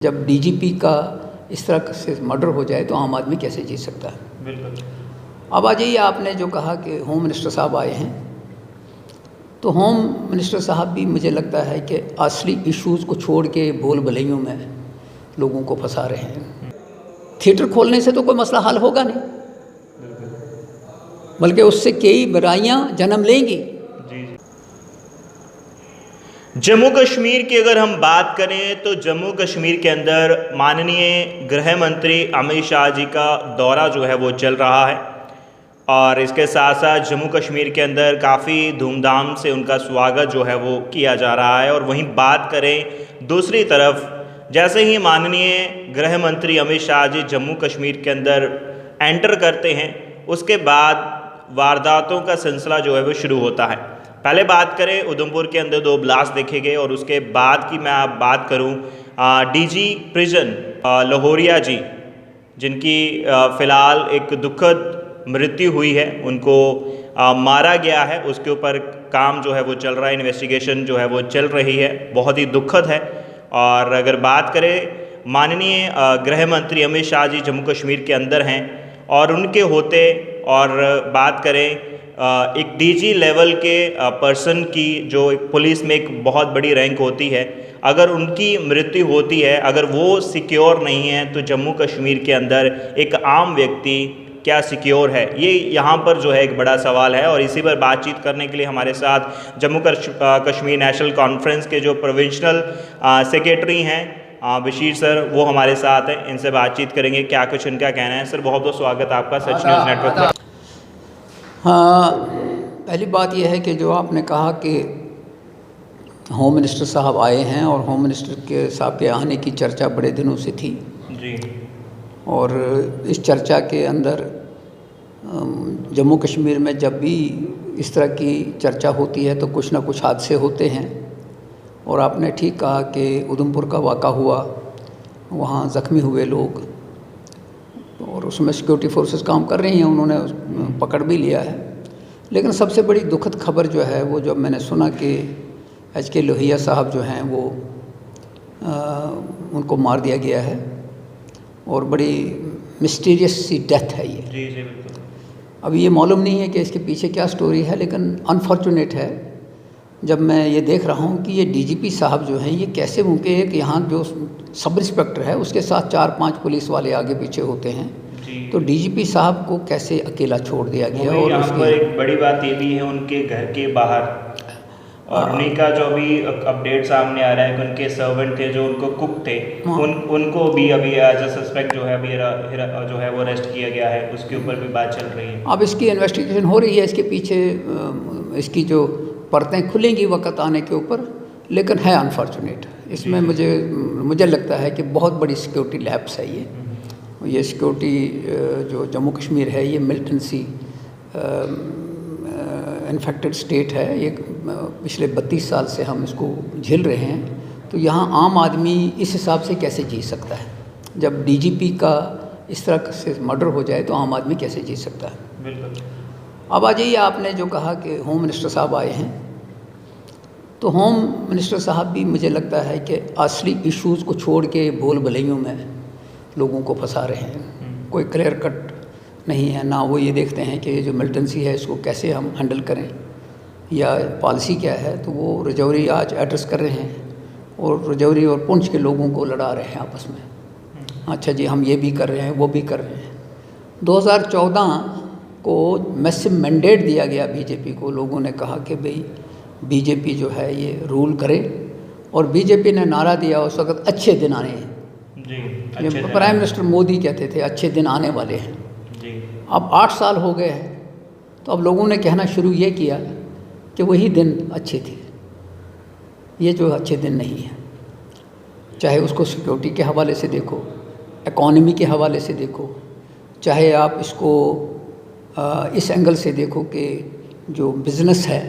जब डीजीपी का इस तरह से मर्डर हो जाए तो आम आदमी कैसे जी सकता है। बिल्कुल। अब आ जाइए, आपने जो कहा कि होम मिनिस्टर साहब आए हैं, तो होम मिनिस्टर साहब भी मुझे लगता है कि असली इश्यूज़ को छोड़ के बोल भलैयों में लोगों को फंसा रहे हैं। थिएटर खोलने से तो कोई मसला हल होगा नहीं, बल्कि उससे कई बुराइयां जन्म लेंगी। जी। जम्मू कश्मीर की अगर हम बात करें तो जम्मू कश्मीर के अंदर माननीय गृह मंत्री अमित शाह जी का दौरा जो है वो चल रहा है और इसके साथ साथ जम्मू कश्मीर के अंदर काफ़ी धूमधाम से उनका स्वागत जो है वो किया जा रहा है। और वहीं बात करें दूसरी तरफ, जैसे ही माननीय गृह मंत्री अमित शाह जी जम्मू कश्मीर के अंदर एंटर करते हैं, उसके बाद वारदातों का सिलसिला जो है वो शुरू होता है। पहले बात करें, उधमपुर के अंदर 2 ब्लास्ट देखे गए और उसके बाद की मैं आप बात करूं, डीजी प्रिजन लाहौरिया जी, जिनकी फ़िलहाल एक दुखद मृत्यु हुई है, उनको मारा गया है, उसके ऊपर काम जो है वो चल रहा है, इन्वेस्टिगेशन जो है वो चल रही है, बहुत ही दुखद है। और अगर बात करें, माननीय गृह मंत्री अमित शाह जी जम्मू कश्मीर के अंदर हैं और उनके होते, और बात करें एक डीजी लेवल के पर्सन की, जो एक पुलिस में एक बहुत बड़ी रैंक होती है, अगर उनकी मृत्यु होती है, अगर वो सिक्योर नहीं है, तो जम्मू कश्मीर के अंदर एक आम व्यक्ति क्या सिक्योर है, ये यहाँ पर जो है एक बड़ा सवाल है। और इसी पर बातचीत करने के लिए हमारे साथ जम्मू कश्मीर नेशनल कॉन्फ्रेंस के जो प्रोविंशनल सेक्रेटरी हैं बशीर सर, वो हमारे साथ हैं, इनसे बातचीत करेंगे, क्या कुछ इनका कहना है। सर, बहुत बहुत स्वागत आपका सच न्यूज़ नेटवर्क पर। हाँ, पहली बात यह है कि जो आपने कहा कि होम मिनिस्टर साहब आए हैं, और होम मिनिस्टर के साहब के आने की चर्चा बड़े दिनों से थी जी। और इस चर्चा के अंदर जम्मू कश्मीर में जब भी इस तरह की चर्चा होती है तो कुछ ना कुछ हादसे होते हैं। और आपने ठीक कहा कि उधमपुर का वाक़ा हुआ, वहाँ ज़ख्मी हुए लोग, और उसमें सिक्योरिटी फोर्सेस काम कर रही हैं, उन्होंने पकड़ भी लिया है। लेकिन सबसे बड़ी दुखद खबर जो है वो जब मैंने सुना कि HK लोहिया साहब जो हैं वो उनको मार दिया गया है, और बड़ी मिस्टीरियस सी डेथ है ये। जी जी बिल्कुल। अब ये मालूम नहीं है कि इसके पीछे क्या स्टोरी है, लेकिन अनफॉर्चुनेट है जब मैं ये देख रहा हूँ कि ये DGP साहब जो हैं, ये कैसे मुमकिन है कि यहाँ जो सब इंस्पेक्टर है उसके साथ 4-5 पुलिस वाले आगे पीछे होते हैं, तो DGP साहब को कैसे अकेला छोड़ दिया गया। और यहाँ पर एक बड़ी बात ये भी है, उनके घर के बाहर, और उन्हीं का जो अभी अपडेट सामने आ रहा है कि उनके सर्वेंट थे जो उनको कुक थे, उनको भी अभी एज अ सस्पेक्ट जो है अभी जो है वो अरेस्ट किया गया है, उसके ऊपर भी बात चल रही है। अब इसकी इन्वेस्टिगेशन हो रही है, इसके पीछे इसकी जो परतें खुलेंगी वक्त आने के ऊपर, लेकिन है अनफॉर्चुनेट। इसमें मुझे लगता है कि बहुत बड़ी सिक्योरिटी लैप्स है ये सिक्योरिटी जो जम्मू कश्मीर है, ये मिलिटेंसी इन्फेक्टेड स्टेट है। ये पिछले 32 साल से हम इसको झेल रहे हैं, तो यहाँ आम आदमी इस हिसाब से कैसे जी सकता है। जब DGP का इस तरह से मर्डर हो जाए तो आम आदमी कैसे जी सकता है। बिल्कुल। अब आ जाइए, आपने जो कहा कि होम मिनिस्टर साहब आए हैं, तो होम मिनिस्टर साहब भी मुझे लगता है कि असली इश्यूज़ को छोड़ के बोल भलैयों में लोगों को फंसा रहे हैं। कोई क्लियर कट नहीं है ना, वो ये देखते हैं कि जो मिलिटेंसी है इसको कैसे हम हैंडल करें या पॉलिसी क्या है। तो वो रजौरी आज एड्रेस कर रहे हैं और रजौरी और पुंछ के लोगों को लड़ा रहे हैं आपस में। अच्छा जी, हम ये भी कर रहे हैं, वो भी कर रहे हैं। 2014 को मैसिव मैंडेट दिया गया बीजेपी को, लोगों ने कहा कि भाई बीजेपी जो है ये रूल करे, और बीजेपी ने नारा दिया उस वक्त अच्छे दिन आने हैं जी। प्राइम मिनिस्टर मोदी कहते थे अच्छे दिन आने वाले हैं जी। अब 8 साल हो गए हैं, तो अब लोगों ने कहना शुरू ये किया कि वही दिन अच्छे थे, ये जो अच्छे दिन नहीं है। चाहे उसको सिक्योरिटी के हवाले से देखो, इकॉनमी के हवाले से देखो, चाहे आप इसको इस एंगल से देखो कि जो बिज़नेस है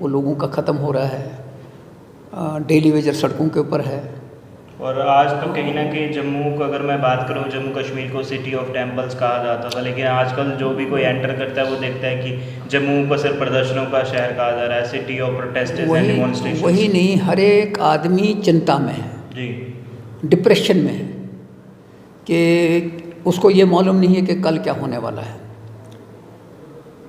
वो लोगों का ख़त्म हो रहा है, डेली वेजर सड़कों के ऊपर है। और आज तो कहीं ना कहीं जम्मू को अगर मैं बात करूँ, जम्मू कश्मीर को सिटी ऑफ टेम्पल्स कहा जाता था, लेकिन आजकल जो भी कोई एंटर करता है वो देखता है कि जम्मू को सिर्फ प्रदर्शनों का शहर कहा जा रहा है, city of protest and demonstration. वही नहीं, हर एक आदमी चिंता में है जी। डिप्रेशन में है कि उसको ये मालूम नहीं है कि कल क्या होने वाला है।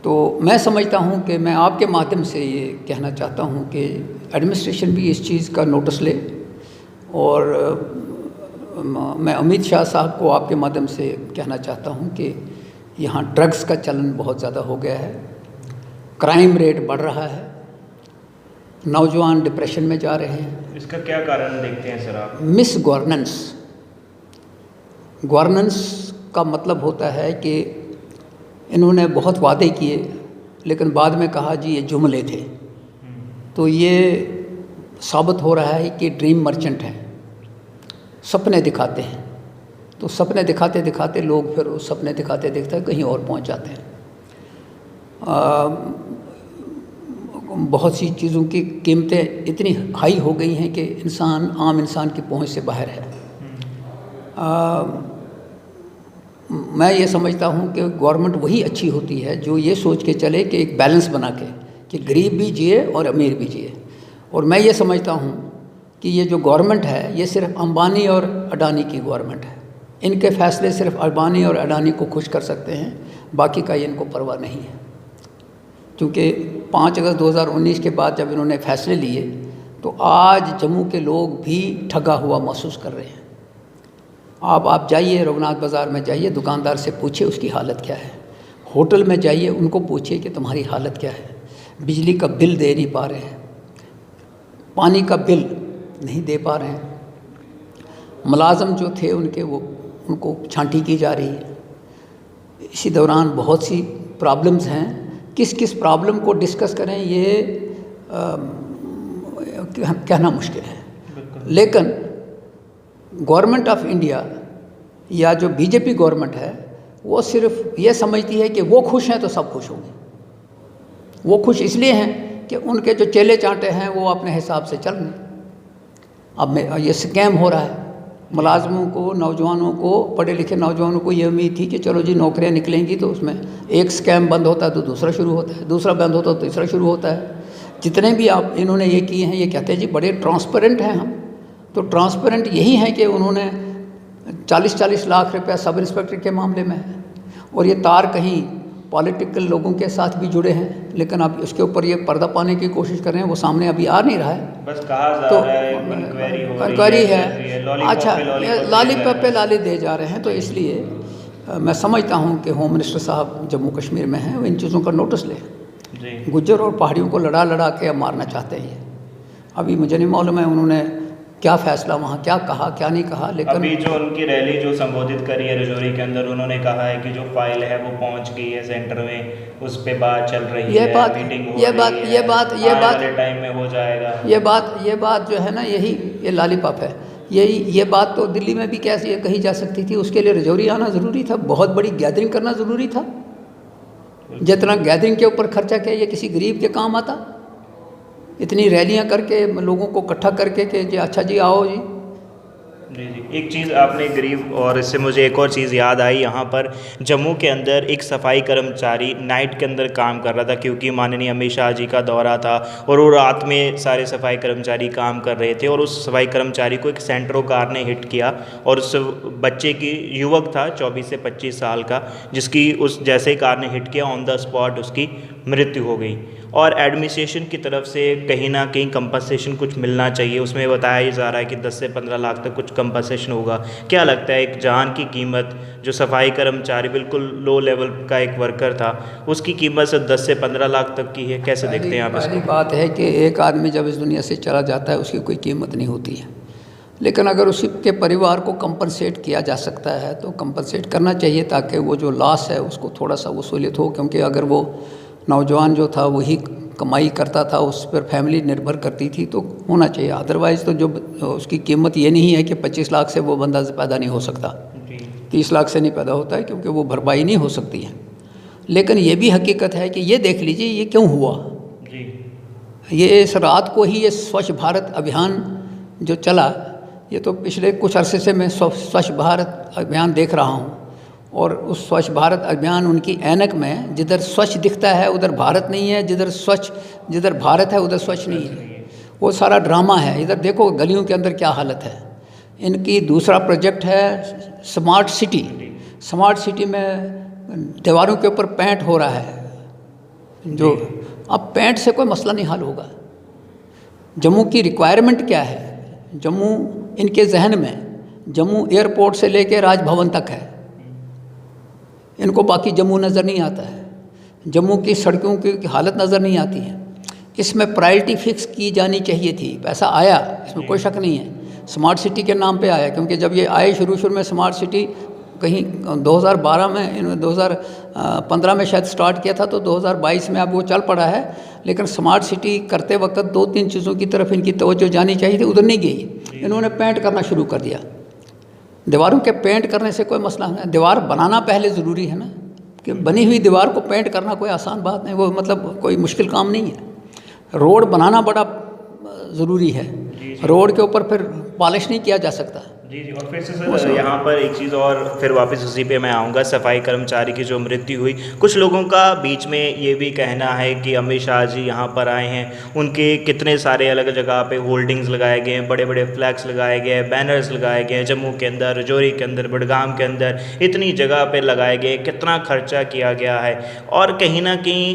तो मैं समझता हूँ कि मैं आपके माध्यम से ये कहना चाहता हूँ कि एडमिनिस्ट्रेशन भी इस चीज़ का नोटिस ले, और मैं अमित शाह साहब को आपके माध्यम से कहना चाहता हूँ कि यहाँ ड्रग्स का चलन बहुत ज़्यादा हो गया है, क्राइम रेट बढ़ रहा है, नौजवान डिप्रेशन में जा रहे हैं। इसका क्या कारण देखते हैं सर आप? Miss governance. गवर्नेंस का मतलब होता है कि इन्होंने बहुत वादे किए लेकिन बाद में कहा जी ये जुमले थे। तो ये साबित हो रहा है कि ड्रीम मर्चेंट हैं, सपने दिखाते हैं। तो सपने दिखाते दिखाते लोग फिर उस सपने दिखाते दिखते कहीं और पहुंच जाते हैं। बहुत सी चीज़ों की कीमतें इतनी हाई हो गई हैं कि आम इंसान की पहुंच से बाहर है। मैं ये समझता हूँ कि गवर्नमेंट वही अच्छी होती है जो ये सोच के चले कि एक बैलेंस बना के कि गरीब भी जिए और अमीर भी जिए। और मैं ये समझता हूँ कि ये जो गवर्नमेंट है ये सिर्फ अंबानी और अडानी की गवर्नमेंट है। इनके फैसले सिर्फ अंबानी और अडानी को खुश कर सकते हैं, बाकी का ये इनको परवाह नहीं है। क्योंकि 5 अगस्त 2019 के बाद जब इन्होंने फैसले लिए तो आज जम्मू के लोग भी ठगा हुआ महसूस कर रहे हैं। आप जाइए रघुनाथ बाज़ार में जाइए, दुकानदार से पूछिए उसकी हालत क्या है। होटल में जाइए, उनको पूछिए कि तुम्हारी हालत क्या है। बिजली का बिल दे नहीं पा रहे हैं, पानी का बिल नहीं दे पा रहे हैं। मुलाजम जो थे उनको छांटी की जा रही है। इसी दौरान बहुत सी प्रॉब्लम्स हैं। किस किस प्रॉब्लम को डिस्कस करें ये कहना मुश्किल है। लेकिन गवर्नमेंट ऑफ इंडिया या जो बीजेपी गवर्नमेंट है वो सिर्फ ये समझती है कि वो खुश हैं तो सब खुश होंगे। वो खुश इसलिए हैं कि उनके जो चेले चांटे हैं वो अपने हिसाब से चल रहे हैं। अब ये स्कैम हो रहा है। मुलाजमों को, नौजवानों को, पढ़े लिखे नौजवानों को ये उम्मीद थी कि चलो जी नौकरियां निकलेंगी, तो उसमें एक स्कैम बंद होता है तो दूसरा शुरू होता है, दूसरा बंद होता है तो तीसरा शुरू होता है। जितने भी आप इन्होंने ये किए हैं ये कहते हैं जी बड़े ट्रांसपेरेंट हैं हम। तो ट्रांसपेरेंट यही है कि उन्होंने 40-40 लाख रुपया सब इंस्पेक्टर के मामले में है, और ये तार कहीं पॉलिटिकल लोगों के साथ भी जुड़े हैं। लेकिन अब इसके ऊपर ये पर्दा पाने की कोशिश कर रहे हैं, वो सामने अभी आ नहीं रहा है। बस कहा जा तो रहा है, इंक्वायरी है। अच्छा, लॉलीपॉप पे लाली दे जा रहे हैं। तो इसलिए मैं समझता हूँ कि होम मिनिस्टर साहब जम्मू कश्मीर में हैं, वो इन चीज़ों का नोटिस लें। गुज्जर और पहाड़ियों को लड़ा के अब मारना चाहते हैं ये। अभी मुझे नहीं मालूम है उन्होंने क्या फैसला वहाँ क्या कहा क्या नहीं कहा। लेकिन अभी जो उनकी रैली जो संबोधित करी है रजौरी के अंदर, उन्होंने कहा है कि जो फाइल है वो पहुँच गई है सेंटर में, उस पे बात चल रही है, मीटिंग हो रही है, आने वाले टाइम में हो जाएगा। ये बात जो है ना, ये लॉलीपॉप है। ये बात तो दिल्ली में भी कैसे ये कही जा सकती थी। उसके लिए रजौरी आना ज़रूरी था, बहुत बड़ी गैदरिंग करना ज़रूरी था। जितना गैदरिंग के ऊपर खर्चा किया ये किसी गरीब के काम आता। इतनी रैलियां करके लोगों को इकट्ठा करके कि जी अच्छा जी आओ जी। जी एक चीज़ आपने गरीब, और इससे मुझे एक और चीज़ याद आई। यहाँ पर जम्मू के अंदर एक सफाई कर्मचारी नाइट के अंदर काम कर रहा था, क्योंकि माननीय अमित शाह जी का दौरा था और वो रात में सारे सफाई कर्मचारी काम कर रहे थे। और उस सफाई कर्मचारी को एक सेंट्रो कार ने हिट किया, और उस बच्चे की युवक था 24 से 25 साल का, जिसकी उस जैसे ही कार ने हिट किया ऑन द स्पॉट उसकी मृत्यु हो गई। और एडमिनिस्ट्रेशन की तरफ से कहीं ना कहीं कंपनसेशन कुछ मिलना चाहिए। उसमें बताया जा रहा है कि 10 से 15 लाख तक कुछ कंपनसेशन होगा। क्या लगता है एक जान की कीमत, जो सफाई कर्मचारी बिल्कुल लो लेवल का एक वर्कर था, उसकी कीमत से 10 से 15 लाख तक की है, कैसे देखते हैं आप इसको? पहली बात है कि एक आदमी जब इस दुनिया से चला जाता है उसकी कोई कीमत नहीं होती है। लेकिन अगर उसी के परिवार को कंपनसेट किया जा सकता है तो कंपनसेट करना चाहिए, ताकि वो जो लॉस है उसको थोड़ा सा वसूलियत हो। क्योंकि अगर वो नौजवान जो था वही कमाई करता था, उस पर फैमिली निर्भर करती थी, तो होना चाहिए। अदरवाइज़ तो जो उसकी कीमत ये नहीं है कि 25 लाख से वो बंदा पैदा नहीं हो सकता, 30 लाख से नहीं पैदा होता है, क्योंकि वो भरपाई नहीं हो सकती है। लेकिन ये भी हकीकत है कि ये देख लीजिए ये क्यों हुआ। ये इस रात को ही ये स्वच्छ भारत अभियान जो चला, ये तो पिछले कुछ अरसे से मैं स्वच्छ भारत अभियान देख रहा हूँ। और उस स्वच्छ भारत अभियान उनकी ऐनक में जिधर स्वच्छ दिखता है उधर भारत नहीं है, जिधर भारत है उधर स्वच्छ नहीं है। वो सारा ड्रामा है। इधर देखो गलियों के अंदर क्या हालत है। इनकी दूसरा प्रोजेक्ट है स्मार्ट सिटी। स्मार्ट सिटी में दीवारों के ऊपर पेंट हो रहा है, जो अब पेंट से कोई मसला नहीं हल होगा। जम्मू की रिक्वायरमेंट क्या है? जम्मू इनके जहन में जम्मू एयरपोर्ट से लेकर राजभवन तक है, इनको बाकी जम्मू नज़र नहीं आता है। जम्मू की सड़कों की हालत नज़र नहीं आती है। इसमें प्रायोरिटी फिक्स की जानी चाहिए थी। पैसा आया, इसमें कोई शक नहीं है, स्मार्ट सिटी के नाम पे आया, क्योंकि जब ये आए शुरू में स्मार्ट सिटी कहीं 2012 में, 2015 में शायद स्टार्ट किया था, तो 2022 में अब वो चल पड़ा है। लेकिन स्मार्ट सिटी करते वक्त 2-3 चीज़ों की तरफ इनकी तवज्जो जानी चाहिए थी, उधर नहीं गई। इन्होंने पेंट करना शुरू कर दिया। दीवारों के पेंट करने से कोई मसला नहीं, दीवार बनाना पहले ज़रूरी है ना, कि बनी हुई दीवार को पेंट करना कोई आसान बात नहीं, वो मतलब कोई मुश्किल काम नहीं है। रोड बनाना बड़ा ज़रूरी है, रोड के ऊपर फिर पॉलिश नहीं किया जा सकता। जी। और फिर से सर यहाँ पर एक चीज़ और, फिर वापस उसी पे मैं आऊँगा। सफाई कर्मचारी की जो मृत्यु हुई, कुछ लोगों का बीच में ये भी कहना है कि अमित शाह जी यहाँ पर आए हैं, उनके कितने सारे अलग जगह पे होल्डिंग्स लगाए गए हैं, बड़े बड़े फ्लैग्स लगाए गए हैं, बैनर्स लगाए गए हैं, जम्मू के अंदर, रजौरी के अंदर, बडगाम के अंदर, इतनी जगह पे लगाए गए, कितना खर्चा किया गया है। और कहीं ना कहीं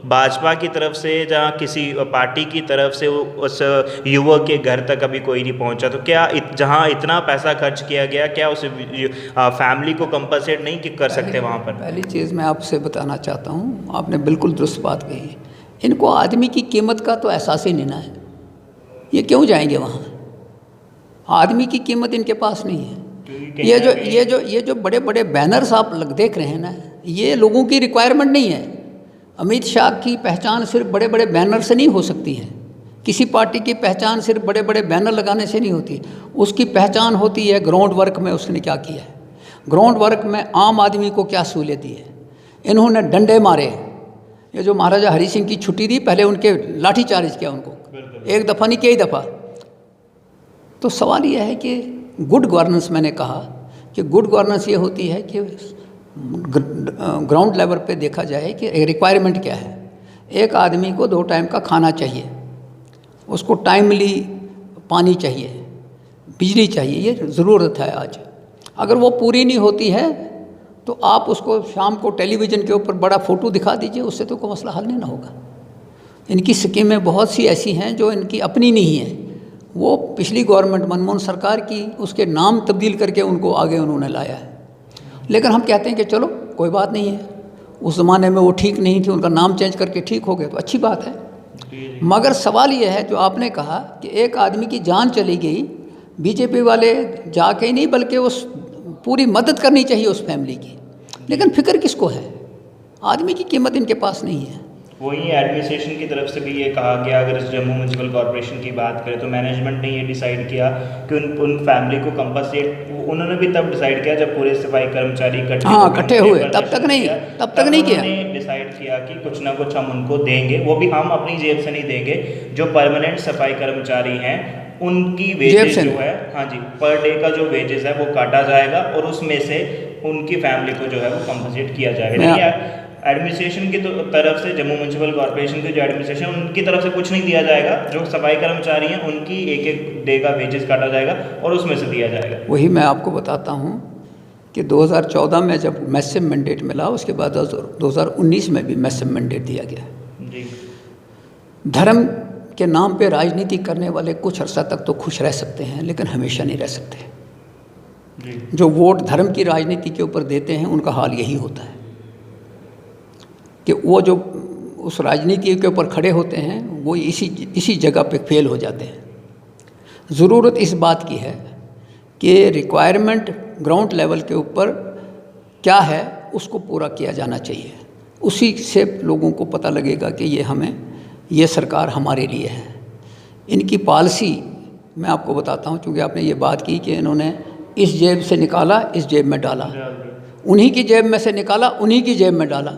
भाजपा की तरफ से, जहाँ किसी पार्टी की तरफ से उस युवक के घर तक अभी कोई नहीं पहुँचा, तो क्या जहाँ इतना पैसा खर्च किया गया, क्या उस फैमिली को कंपनसेट नहीं कर सकते वहाँ पर? पहली चीज़ मैं आपसे बताना चाहता हूँ, आपने बिल्कुल दुरुस्त बात कही। इनको आदमी की कीमत का तो एहसास ही नहीं ना है, ये क्यों जाएंगे वहाँ? आदमी की कीमत इनके पास नहीं है। ये जो बड़े बड़े बैनर्स आप देख रहे हैं ना, ये लोगों की रिक्वायरमेंट नहीं है। अमित शाह की पहचान सिर्फ बड़े बड़े बैनर से नहीं हो सकती है। किसी पार्टी की पहचान सिर्फ बड़े बड़े बैनर लगाने से नहीं होती, उसकी पहचान होती है ग्राउंड वर्क में उसने क्या किया है, ग्राउंड वर्क में आम आदमी को क्या सहूलियत दी है। इन्होंने डंडे मारे, ये जो महाराजा हरि सिंह की छुट्टी दी, पहले उनके लाठी चार्ज किया उनको, एक दफ़ा नहीं कई दफ़ा। तो सवाल यह है कि गुड गवर्नेंस, मैंने कहा कि गुड गवर्नेंस ये होती है कि ग्राउंड लेवल पे देखा जाए कि रिक्वायरमेंट क्या है। एक आदमी को 2 टाइम का खाना चाहिए, उसको टाइमली पानी चाहिए, बिजली चाहिए, ये ज़रूरत है आज। अगर वो पूरी नहीं होती है तो आप उसको शाम को टेलीविज़न के ऊपर बड़ा फ़ोटो दिखा दीजिए, उससे तो कोई मसला हल नहीं ना होगा। इनकी स्कीमें बहुत सी ऐसी हैं जो इनकी अपनी नहीं है, वो पिछली गवर्नमेंट मनमोहन सरकार की, उसके नाम तब्दील करके उनको आगे उन्होंने लाया है। लेकिन हम कहते हैं कि चलो कोई बात नहीं है, उस ज़माने में वो ठीक नहीं थी, उनका नाम चेंज करके ठीक हो गए तो अच्छी बात है। मगर सवाल यह है, जो आपने कहा कि एक आदमी की जान चली गई, बीजेपी वाले जाके ही नहीं बल्कि उस पूरी मदद करनी चाहिए उस फैमिली की, लेकिन फिक्र किसको है? आदमी की कीमत इनके पास नहीं है। वहीं एडमिनिस्ट्रेशन की तरफ से भी ये कहा गया, अगर इस जम्मू म्यूनसिपल कॉर्पोरेशन की बात करें तो मैनेजमेंट ने ये डिसाइड किया कि उन फैमिली को कंपनसेट, उन्होंने भी तब डिसाइड किया जब पूरे सफाई कर्मचारी इकट्ठे हुए, तब तक नहीं किया। डिसाइड किया कि कुछ ना कुछ हम उनको देंगे, वो भी हम अपनी जेब से नहीं देंगे, जो परमानेंट सफाई कर्मचारी हैं उनकी वेजेस जो है, हाँ जी, पर डे का जो वेजेस है वो काटा जाएगा और उसमें से उनकी फैमिली को जो है वो कंपनसेट किया जाएगा। एडमिनिस्ट्रेशन की तरफ से, जम्मू म्यूनसिपल कॉर्पोरेशन की जो एडमिनिस्ट्रेशन, उनकी तरफ से कुछ नहीं दिया जाएगा। जो सफाई कर्मचारी हैं उनकी एक डे का वेजेस काटा जाएगा और उसमें से दिया जाएगा। वही मैं आपको बताता हूँ कि 2014 में जब मैसिव मैंडेट मिला, उसके बाद 2019 में भी मैसिव मैंडेट दिया गया जी। धर्म के नाम पे राजनीति करने वाले कुछ अर्सा तक तो खुश रह सकते हैं, लेकिन हमेशा नहीं रह सकते जी। जो वोट धर्म की राजनीति के ऊपर देते हैं उनका हाल यही होता है कि वो जो उस राजनीति के ऊपर खड़े होते हैं वो इसी जगह पे फेल हो जाते हैं। ज़रूरत इस बात की है कि रिक्वायरमेंट ग्राउंड लेवल के ऊपर क्या है उसको पूरा किया जाना चाहिए, उसी से लोगों को पता लगेगा कि ये सरकार हमारे लिए है। इनकी पॉलिसी मैं आपको बताता हूँ, क्योंकि आपने ये बात की कि इन्होंने इस जेब से निकाला, इस जेब में डाला, उन्हीं की जेब में से निकाला, उन्हीं की जेब में डाला।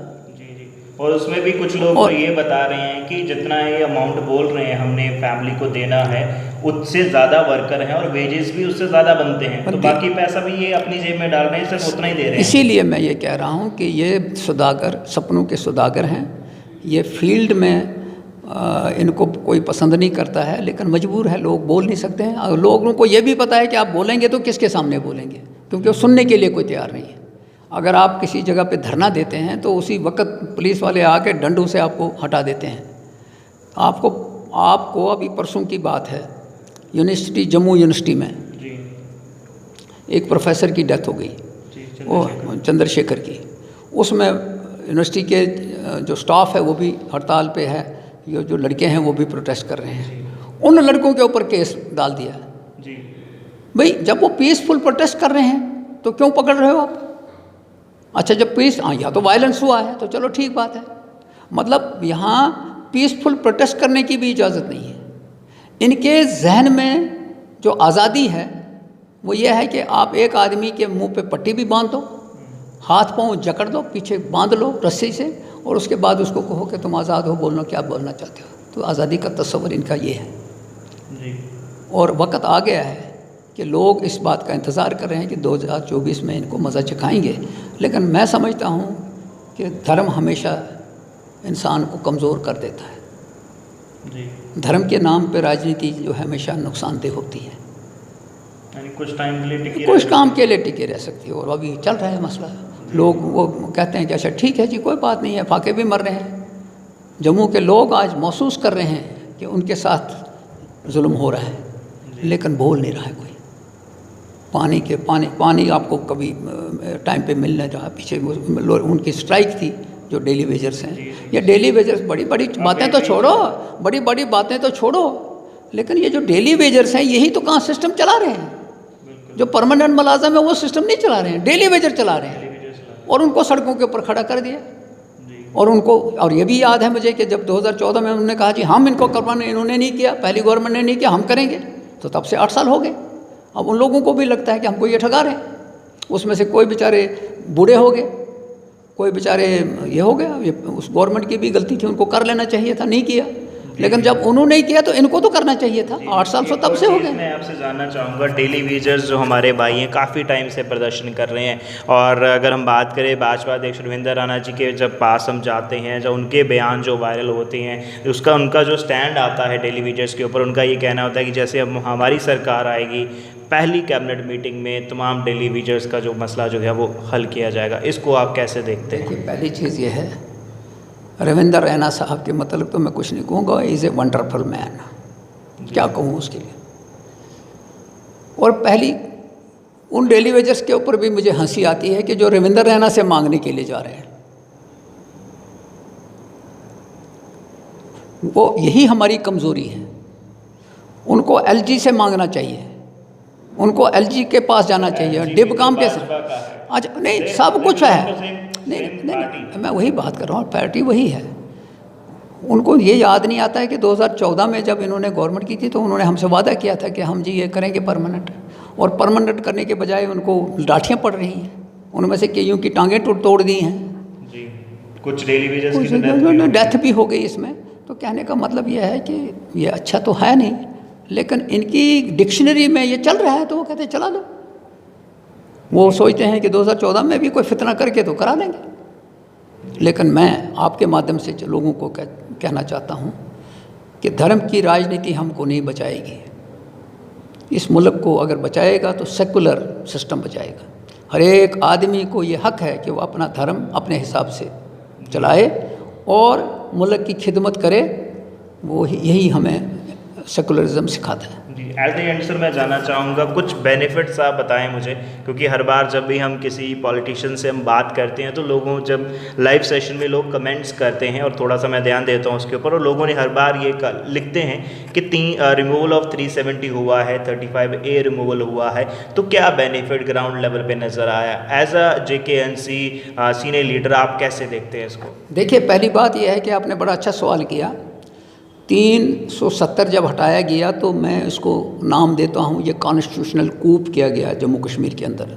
और उसमें भी कुछ लोग तो ये बता रहे हैं कि जितना ये अमाउंट बोल रहे हैं हमने फैमिली को देना है, उससे ज़्यादा वर्कर हैं और वेजेस भी उससे ज़्यादा बनते हैं, तो बाकी पैसा भी ये अपनी जेब में डाल रहे हैं, सिर्फ उतना ही दे रहे हैं। इसीलिए मैं ये कह रहा हूँ कि ये सौदागर, सपनों के सौदागर हैं। ये फील्ड में इनको कोई पसंद नहीं करता है, लेकिन मजबूर है, लोग बोल नहीं सकते हैं। और लोगों को ये भी पता है कि आप बोलेंगे तो किसके सामने बोलेंगे, क्योंकि वो सुनने के लिए कोई तैयार नहीं है। अगर आप किसी जगह पे धरना देते हैं तो उसी वक्त पुलिस वाले आके डंडों से आपको हटा देते हैं। आपको अभी परसों की बात है, यूनिवर्सिटी, जम्मू यूनिवर्सिटी में एक प्रोफेसर की डेथ हो गई, वो चंद्रशेखर की। उसमें यूनिवर्सिटी के जो स्टाफ है वो भी हड़ताल पे है, ये जो लड़के हैं वो भी प्रोटेस्ट कर रहे हैं। उन लड़कों के ऊपर केस डाल दिया जी। भाई जब वो पीसफुल प्रोटेस्ट कर रहे हैं तो क्यों पकड़ रहे हो आप? अच्छा जब या तो वायलेंस हुआ है तो चलो ठीक बात है, मतलब यहाँ पीसफुल प्रोटेस्ट करने की भी इजाज़त नहीं है। इनके जहन में जो आज़ादी है वो ये है कि आप एक आदमी के मुंह पे पट्टी भी बांध दो, हाथ पांव जकड़ दो, पीछे बांध लो रस्सी से, और उसके बाद उसको कहो कि तुम आज़ाद हो, बोलना क्या बोलना चाहते हो। तो आज़ादी का तस्वर इनका ये है जी। और वक्त आ गया है कि लोग इस बात का इंतज़ार कर रहे हैं कि 2024 में इनको मज़ा चखाएंगे। लेकिन मैं समझता हूँ कि धर्म हमेशा इंसान को कमज़ोर कर देता है जी। धर्म के नाम पर राजनीति जो है हमेशा नुकसानदेह होती है, कुछ टाइम के लिए कुछ काम के लिए टिके रह सकती है। और अभी चल रहा है मसला, लोग वो कहते हैं कि अच्छा ठीक है जी कोई बात नहीं है, फाके भी मर रहे हैं। जम्मू के लोग आज महसूस कर रहे हैं कि उनके साथ जुल्म हो रहा है, लेकिन बोल नहीं रहा है कोई। पानी आपको कभी टाइम पे मिलने जहाँ पीछे उनकी स्ट्राइक थी जो डेली वेजर्स हैं, ये डेली वेजर्स बड़ी बड़ी बातें तो छोड़ो, बड़ी बड़ी बातें तो छोड़ो, लेकिन ये जो डेली वेजर्स हैं यही तो कहाँ सिस्टम चला रहे हैं। जो परमानेंट मुलाजिम है वो सिस्टम नहीं चला रहे हैं, डेली वेजर चला रहे हैं। और उनको सड़कों के ऊपर खड़ा कर दिया। और ये भी याद है मुझे कि जब 2014 में उन्होंने कहा जी हम इनको करवाने, इन्होंने नहीं किया, पहली गवर्नमेंट ने नहीं किया, हम करेंगे, तो तब से 8 साल हो गए। अब उन लोगों को भी लगता है कि हमको ये ठगा रहे हैं। उसमें से कोई बेचारे बूढ़े हो गए, कोई बेचारे ये हो गया, ये उस गवर्नमेंट की भी गलती थी, उनको कर लेना चाहिए था, नहीं किया। लेकिन जब उन्होंने नहीं किया तो इनको तो करना चाहिए था। 8 साल से तब से हो गए। मैं आपसे जानना चाहूँगा, डेली वेजर्स जो हमारे भाई हैं काफ़ी टाइम से प्रदर्शन कर रहे हैं, और अगर हम बात करें भाजपा अध्यक्ष रविंद्र राणा जी के जब पास हम जाते हैं, जब उनके बयान जो वायरल होते हैं, उनका जो स्टैंड आता है डेली वेजर्स के ऊपर, उनका ये कहना होता है कि जैसे अब हमारी सरकार आएगी, पहली कैबिनेट मीटिंग में तमाम डेली वेजर्स का जो मसला जो है वो हल किया जाएगा। इसको आप कैसे देखते हैं? देखिए पहली चीज़ ये है, रविंद्र रैना साहब के मतलब तो मैं कुछ नहीं कहूँगा, इज़ ए वंडरफुल मैन, क्या कहूँ उसके लिए। और पहली उन डेली वेजर्स के ऊपर भी मुझे हंसी आती है कि जो रविंद्र रैना से मांगने के लिए जा रहे हैं। वो यही हमारी कमज़ोरी है। उनको एलजी से मांगना चाहिए, उनको एलजी के पास जाना चाहिए, डिब काम के आज नहीं सब कुछ है। नहीं मैं वही बात कर रहा हूँ, पार्टी वही है। उनको ये याद नहीं आता है कि 2014 में जब इन्होंने गवर्नमेंट की थी तो उन्होंने हमसे वादा किया था कि हम जी ये करेंगे परमानेंट, और परमानेंट करने के बजाय उनको लाठियाँ पड़ रही हैं। उनमें से कईयों की टांगें तोड़ दी हैं जी। कुछ डेली वेजर्स की डेथ भी हो गई इसमें। तो कहने का मतलब यह है कि ये अच्छा तो है नहीं, लेकिन इनकी डिक्शनरी में ये चल रहा है तो वो कहते हैं चला दो। वो सोचते हैं कि 2014 में भी कोई फितना करके तो करा देंगे। लेकिन मैं आपके माध्यम से लोगों को कहना चाहता हूँ कि धर्म की राजनीति हमको नहीं बचाएगी। इस मुल्क को अगर बचाएगा तो सेकुलर सिस्टम बचाएगा। हर एक आदमी को ये हक है कि वो अपना धर्म अपने हिसाब से चलाए और मुल्क की खिदमत करे। वो यही हमें सेकुलरिज्म सिखाता है। जी, एट द एंड सर मैं जानना चाहूँगा कुछ बेनिफिट्स आप बताएं मुझे, क्योंकि हर बार जब भी हम किसी पॉलिटिशियन से हम बात करते हैं तो लोगों जब लाइव सेशन में लोग कमेंट्स करते हैं, और थोड़ा सा मैं ध्यान देता हूँ उसके ऊपर, और लोगों ने हर बार ये लिखते हैं कि रिमूवल ऑफ 370 हुआ है, 35A रिमूवल हुआ है, तो क्या बेनिफिट ग्राउंड लेवल पर नज़र आया? As a JKNC senior leader आप कैसे देखते हैं इसको? देखिए पहली बात यह है कि आपने बड़ा अच्छा सवाल किया। 370 जब हटाया गया तो मैं इसको नाम देता हूँ ये कॉन्स्टिट्यूशनल कूप किया गया जम्मू कश्मीर के अंदर।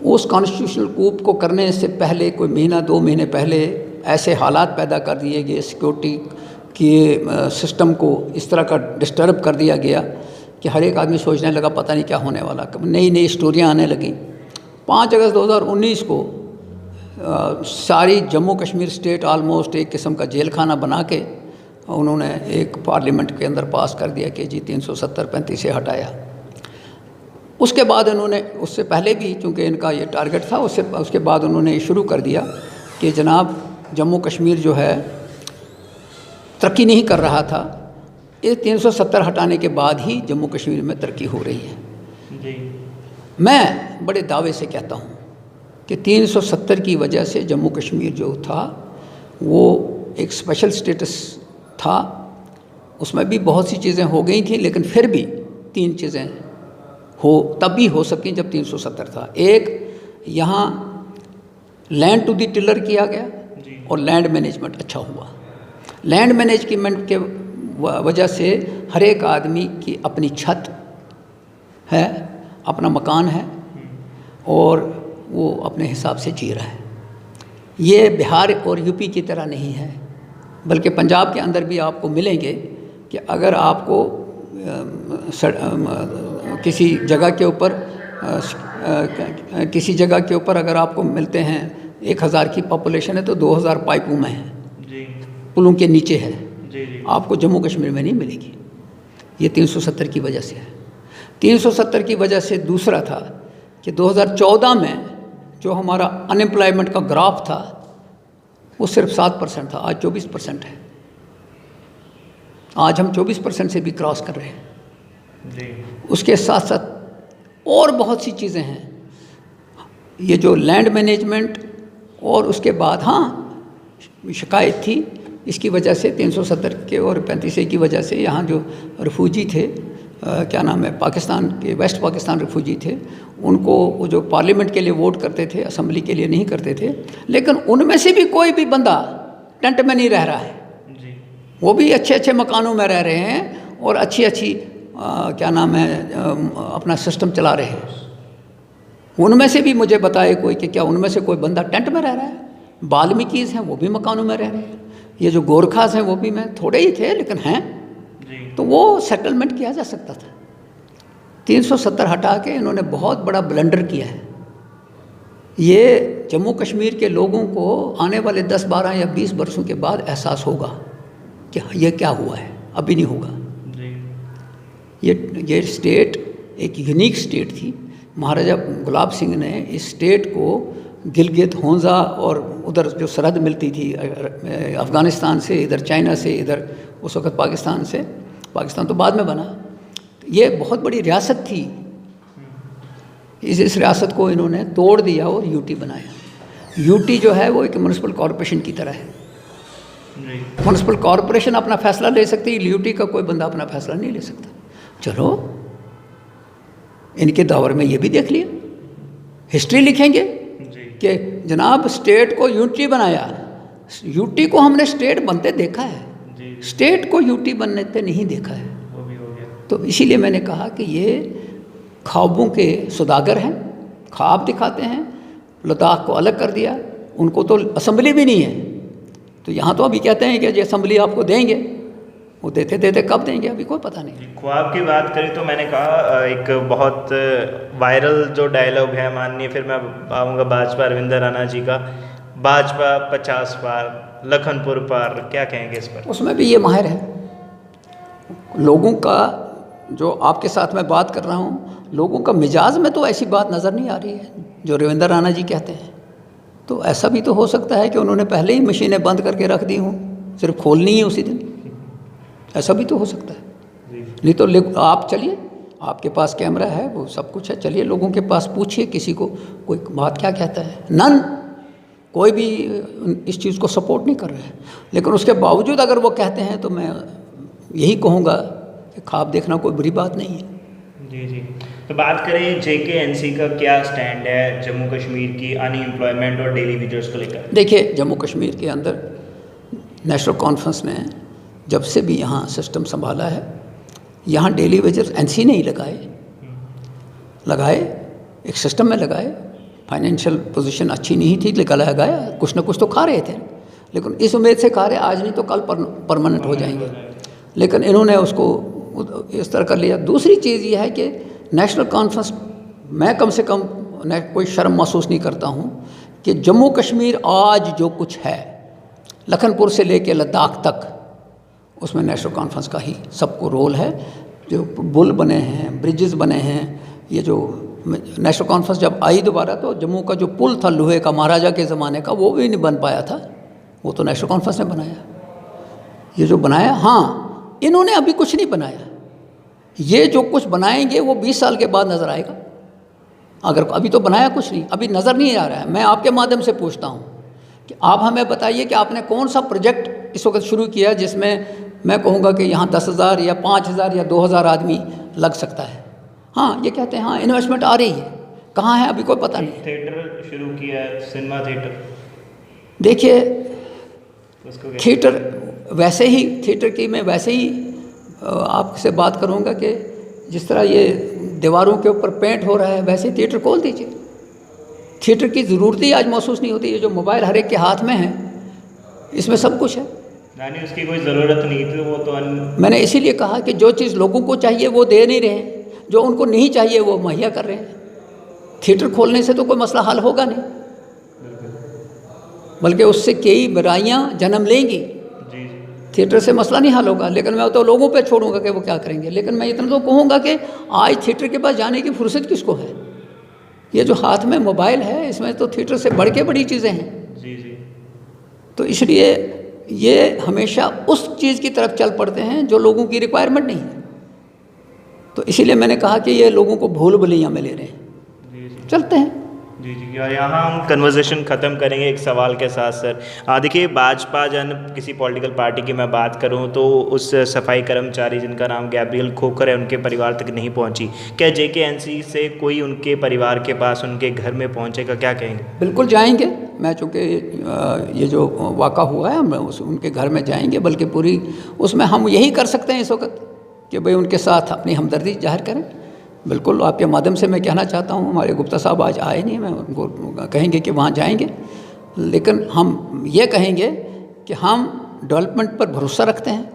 उस कॉन्स्टिट्यूशनल कूप को करने से पहले कोई महीना 2 महीने पहले ऐसे हालात पैदा कर दिए गए, सिक्योरिटी के सिस्टम को इस तरह का डिस्टर्ब कर दिया गया कि हर एक आदमी सोचने लगा पता नहीं क्या होने वाला। नई नई स्टोरियाँ आने लगी। 5 अगस्त 2019 को सारी जम्मू कश्मीर स्टेट ऑलमोस्ट एक किस्म का जेल खाना बना के उन्होंने एक पार्लियामेंट के अंदर पास कर दिया कि जी 370-35 से हटाया। उसके बाद उन्होंने, उससे पहले भी चूँकि इनका ये टारगेट था, उसके बाद उन्होंने शुरू कर दिया कि जनाब जम्मू कश्मीर जो है तरक्की नहीं कर रहा था, ये 370 हटाने के बाद ही जम्मू कश्मीर में तरक्की हो रही है। जी। मैं बड़े दावे से कहता हूँ कि 370 की वजह से जम्मू कश्मीर जो था वो एक स्पेशल स्टेटस था, उसमें भी बहुत सी चीज़ें हो गई थी, लेकिन फिर भी 3 चीज़ें तब भी हो सकें जब 370 था। एक, यहाँ लैंड टू द टिलर किया गया और लैंड मैनेजमेंट अच्छा हुआ। लैंड मैनेजमेंट के वजह से हर एक आदमी की अपनी छत है, अपना मकान है और वो अपने हिसाब से जी रहा है। ये बिहार और यूपी की तरह नहीं है, बल्कि पंजाब के अंदर भी आपको मिलेंगे कि अगर आपको किसी जगह के ऊपर अगर आपको मिलते हैं 1000 की पॉपुलेशन है तो 2000 पाइपों में है, पुलों के नीचे है। आपको जम्मू कश्मीर में नहीं मिलेगी। ये 370 की वजह से है। 370 की वजह से दूसरा था कि 2014 में जो हमारा अनएम्प्लॉयमेंट का ग्राफ था वो सिर्फ 7% था, आज 24% है। आज हम 24% से भी क्रॉस कर रहे हैं। उसके साथ साथ और बहुत सी चीज़ें हैं। ये जो लैंड मैनेजमेंट और उसके बाद शिकायत थी, इसकी वजह से 370 के और 35A की वजह से यहाँ जो रिफ्यूजी थे, क्या नाम है, पाकिस्तान के, वेस्ट पाकिस्तान रिफ्यूजी थे, उनको वो जो पार्लियामेंट के लिए वोट करते थे, असेंबली के लिए नहीं करते थे, लेकिन उनमें से भी कोई भी बंदा टेंट में नहीं रह रहा है। वो भी अच्छे अच्छे मकानों में रह रहे हैं और अच्छी अच्छी क्या नाम है अपना सिस्टम चला रहे हैं। उनमें से भी मुझे बताए कोई कि क्या उनमें से कोई बंदा टेंट में रह रहा है। वाल्मीकिस हैं, वो भी मकानों में रह रहे हैं। ये जो गोरखास हैं वो भी में थोड़े ही थे लेकिन हैं, तो वो सेटलमेंट किया जा सकता था। 370 हटा के इन्होंने बहुत बड़ा ब्लंडर किया है। ये जम्मू कश्मीर के लोगों को आने वाले 10, 12 या 20 वर्षों के बाद एहसास होगा कि ये क्या हुआ है, अभी नहीं होगा। ये स्टेट एक यूनिक स्टेट थी। महाराजा गुलाब सिंह ने इस स्टेट को गिलगित, होंजा और उधर जो सरहद मिलती थी अफ़गानिस्तान से, इधर चाइना से, इधर उस वक़्त पाकिस्तान से, पाकिस्तान तो बाद में बना, ये बहुत बड़ी रियासत थी। इस रियासत को इन्होंने तोड़ दिया और यूटी बनाया। यूटी जो है वो एक म्यूनिसिपल कॉरपोरेशन की तरह है। म्यूनिसिपल कॉरपोरेशन अपना फैसला ले सकती है, यूटी का कोई बंदा अपना फैसला नहीं ले सकता। चलो इनके दौर में ये भी देख लिया, हिस्ट्री लिखेंगे कि जनाब स्टेट को यूटी बनाया। यूटी को हमने स्टेट बनते देखा है, स्टेट को यूटी बनते नहीं देखा है। तो इसीलिए मैंने कहा कि ये ख्वाबों के सौदागर हैं, ख्वाब दिखाते हैं। लद्दाख को अलग कर दिया, उनको तो असेंबली भी नहीं है। तो यहाँ तो अभी कहते हैं कि ये असेंबली आपको देंगे, वो देते देते कब देंगे अभी कोई पता नहीं। ख्वाब की बात करें तो मैंने कहा एक बहुत वायरल जो डायलॉग है, माननीय, फिर मैं आऊँगा भाजपा अरविंदर राणा जी का, भाजपा 50 पार, लखनपुर पार, क्या कहेंगे इस पर? उसमें भी ये माहिर है। लोगों का जो आपके साथ मैं बात कर रहा हूँ, लोगों का मिजाज में तो ऐसी बात नज़र नहीं आ रही है जो रविंदर राणा जी कहते हैं। तो ऐसा भी तो हो सकता है कि उन्होंने पहले ही मशीनें बंद करके रख दी हों, सिर्फ खोलनी है उसी दिन। ऐसा भी तो हो सकता है। नहीं तो आप चलिए, आपके पास कैमरा है, वो सब कुछ है, चलिए लोगों के पास पूछिए किसी को कोई बात क्या कहता है। नन कोई भी इस चीज़ को सपोर्ट नहीं कर रहे हैं, लेकिन उसके बावजूद अगर वो कहते हैं तो मैं यही कहूँगा कि ख्वाब देखना कोई बुरी बात नहीं है। जी। तो बात करें JK&NC का क्या स्टैंड है जम्मू कश्मीर की अनएम्प्लॉयमेंट और डेली वेजर्स को लेकर? देखिए, जम्मू कश्मीर के अंदर नेशनल कॉन्फ्रेंस ने जब से भी यहाँ सिस्टम संभाला है, यहाँ डेली वेजर्स NC नहीं लगाए, एक सिस्टम में लगाए। फाइनेंशियल पोजीशन अच्छी नहीं थी लेकिन लगाया, कुछ ना कुछ तो खा रहे थे, लेकिन इस उम्मीद से खा रहे आज नहीं तो कल परमानेंट हो जाएंगे। लेकिन इन्होंने उसको इस तरह कर लिया। दूसरी चीज़ ये है कि नेशनल कॉन्फ्रेंस, मैं कम से कम कोई शर्म महसूस नहीं करता हूँ कि जम्मू कश्मीर आज जो कुछ है, लखनपुर से लेकर लद्दाख तक, उसमें नेशनल कॉन्फ्रेंस का ही सबको रोल है। जो पुल बने हैं, ब्रिजेस बने हैं, ये जो नेशनल कॉन्फ्रेंस जब आई दोबारा तो जम्मू का जो पुल था लोहे का महाराजा के ज़माने का वो भी नहीं बन पाया था, वो तो नेशनल कॉन्फ्रेंस ने बनाया। ये जो बनाया, हाँ इन्होंने अभी कुछ नहीं बनाया, ये जो कुछ बनाएंगे वो 20 साल के बाद नज़र आएगा। अगर अभी तो बनाया कुछ नहीं, अभी नज़र नहीं आ रहा है। मैं आपके माध्यम से पूछता हूँ कि आप हमें बताइए कि आपने कौन सा प्रोजेक्ट इस वक्त शुरू किया जिसमें मैं कहूँगा कि यहाँ 10,000 या 5,000 या 2,000 आदमी लग सकता है। हाँ ये कहते हैं हाँ इन्वेस्टमेंट आ रही है, कहाँ है अभी कोई पता नहीं। थिएटर शुरू किया है, सिनेमा थिएटर। देखिए थिएटर वैसे ही, थिएटर की मैं वैसे ही आपसे बात करूँगा कि जिस तरह ये दीवारों के ऊपर पेंट हो रहा है वैसे ही थिएटर खोल दीजिए। थिएटर की ज़रूरत ही आज महसूस नहीं होती। ये जो मोबाइल हर एक के हाथ में है इसमें सब कुछ है, यानी उसकी कोई ज़रूरत नहीं थी, वो तो मैंने इसीलिए कहा कि जो चीज़ लोगों को चाहिए वो दे नहीं रहे, जो उनको नहीं चाहिए वो मुहैया कर रहे हैं। थिएटर खोलने से तो कोई मसला हल होगा नहीं, बल्कि उससे कई बुराइयाँ जन्म लेंगी। थिएटर से मसला नहीं हल होगा, लेकिन मैं तो लोगों पे छोड़ूंगा कि वो क्या करेंगे। लेकिन मैं इतना तो कहूँगा कि आज थिएटर के पास जाने की फुर्सत किसको है। ये जो हाथ में मोबाइल है इसमें तो थिएटर से बढ़ के बड़ी चीज़ें हैं। जी जी। तो इसलिए ये हमेशा उस चीज़ की तरफ चल पड़ते हैं जो लोगों की रिक्वायरमेंट नहीं है। तो इसीलिए मैंने कहा कि ये लोगों को भूल भुलैया में ले रहे हैं। जी जी। चलते हैं। जी जी। और यहाँ हम कन्वर्सेशन ख़त्म करेंगे एक सवाल के साथ सर। देखिए भाजपा जन किसी पॉलिटिकल पार्टी की मैं बात करूँ तो उस सफाई कर्मचारी जिनका नाम गैब्रियल खोखर है उनके परिवार तक नहीं पहुँची, क्या JKNC से कोई उनके परिवार के पास उनके घर में पहुँचेगा, क्या कहेंगे? बिल्कुल जाएंगे। मैं चूँकि ये जो वाक़ा हुआ है हम उनके घर में जाएंगे, बल्कि पूरी उसमें हम यही कर सकते हैं इस वक्त कि भाई उनके साथ अपनी हमदर्दी जाहिर करें। बिल्कुल आपके माध्यम से मैं कहना चाहता हूँ, हमारे गुप्ता साहब आज आए नहीं, मैं उनको कहेंगे कि वहाँ जाएंगे, लेकिन हम ये कहेंगे कि हम डेवलपमेंट पर भरोसा रखते हैं।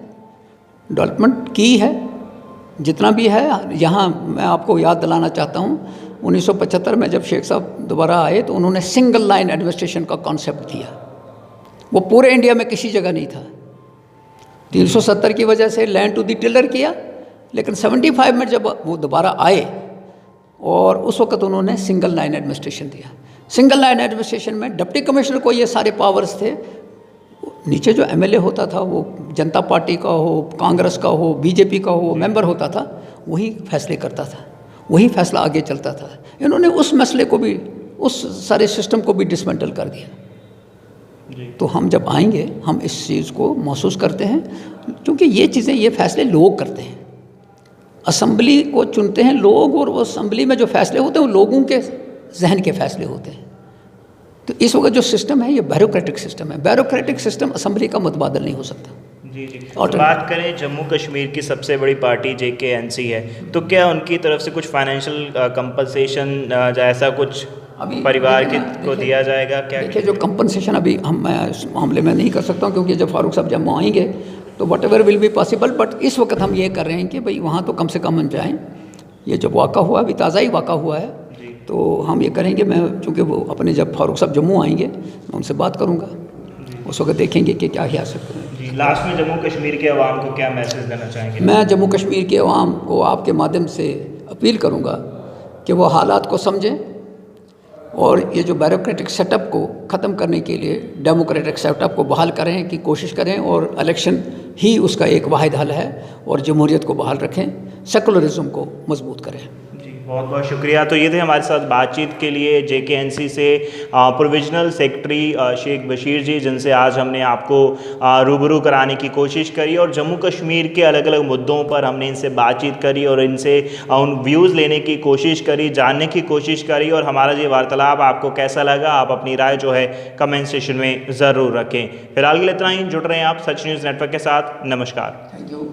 डेवलपमेंट की है जितना भी है। यहाँ मैं आपको याद दिलाना चाहता हूँ 1975 में जब शेख साहब दोबारा आए तो उन्होंने सिंगल लाइन एडमिनिस्ट्रेशन का कॉन्सेप्ट दिया। वो पूरे इंडिया में किसी जगह नहीं था। 370 की वजह से लैंड टू दी टिलर किया, लेकिन 75 में जब वो दोबारा आए और उस वक्त उन्होंने सिंगल लाइन एडमिनिस्ट्रेशन दिया। सिंगल लाइन एडमिनिस्ट्रेशन में डिप्टी कमिश्नर को ये सारे पावर्स थे। नीचे जो MLA होता था वो जनता पार्टी का हो, कांग्रेस का हो, BJP का हो, मेंबर होता था, वही फैसले करता था, वही फैसला आगे चलता था। इन्होंने उस मसले को भी, उस सारे सिस्टम को भी डिसमेंटल कर दिया। तो हम जब आएंगे हम इस चीज़ को महसूस करते हैं, क्योंकि ये चीज़ें, ये फैसले लोग करते हैं। असम्बली को चुनते हैं लोग, और वो असम्बली में जो फैसले होते हैं वो लोगों के जहन के फैसले होते हैं। तो इस वक्त जो सिस्टम है ये ब्यूरोक्रेटिक सिस्टम है। ब्यूरोक्रेटिक सिस्टम असम्बली का मुतबादल नहीं हो सकता। जी जी। और बात करें जम्मू कश्मीर की सबसे बड़ी पार्टी JKNC है, तो क्या उनकी तरफ से कुछ फाइनेंशियल कंपनसेशन ऐसा कुछ अभी परिवार को दिया जाएगा क्या? देखिए जो कंपनसेशन अभी मैं इस मामले में नहीं कर सकता हूँ, क्योंकि जब फारूक साहब जम्मू आएंगे तो what ever will be possible, but इस वक्त हम ये कर रहे हैं कि भाई वहाँ तो कम से कम हम जाएँ। ये जब वाक़ा हुआ, अभी ताज़ा ही वाक़ा हुआ है, तो हम ये करेंगे। मैं चूँकि वो अपने जब फारूक साहब जम्मू आएंगे मैं उनसे बात करूँगा, उस वक्त देखेंगे कि क्या हिया सकते हैं। जी, लास्ट में जम्मू कश्मीर के अवाम को क्या मैसेज देना चाहेंगे? मैं जम्मू कश्मीर के अवाम को आपके माध्यम से अपील करूँगा कि वो हालात को समझें और ये जो ब्यूरोक्रेटिक सेटअप को ख़त्म करने के लिए डेमोक्रेटिक सेटअप को बहाल करें की कोशिश करें, और इलेक्शन ही उसका एक वाहिद हल है, और जमहूरियत को बहाल रखें, सेकुलरिज्म को मजबूत करें। जी बहुत बहुत शुक्रिया। तो ये थे हमारे साथ बातचीत के लिए JKNC से प्रोविजनल सेक्रेटरी शेख बशीर जी, जिनसे आज हमने आपको रूबरू कराने की कोशिश करी, और जम्मू कश्मीर के अलग अलग मुद्दों पर हमने इनसे बातचीत करी और इनसे उन व्यूज़ लेने की कोशिश करी, जानने की कोशिश करी। और हमारा ये वार्तालाप आपको कैसा लगा, आप अपनी राय जो है कमेंट सेक्शन में ज़रूर रखें। फिलहाल के लिए इतना ही। जुड़ रहे हैं आप सच न्यूज़ नेटवर्क के साथ। नमस्कार। Thank you.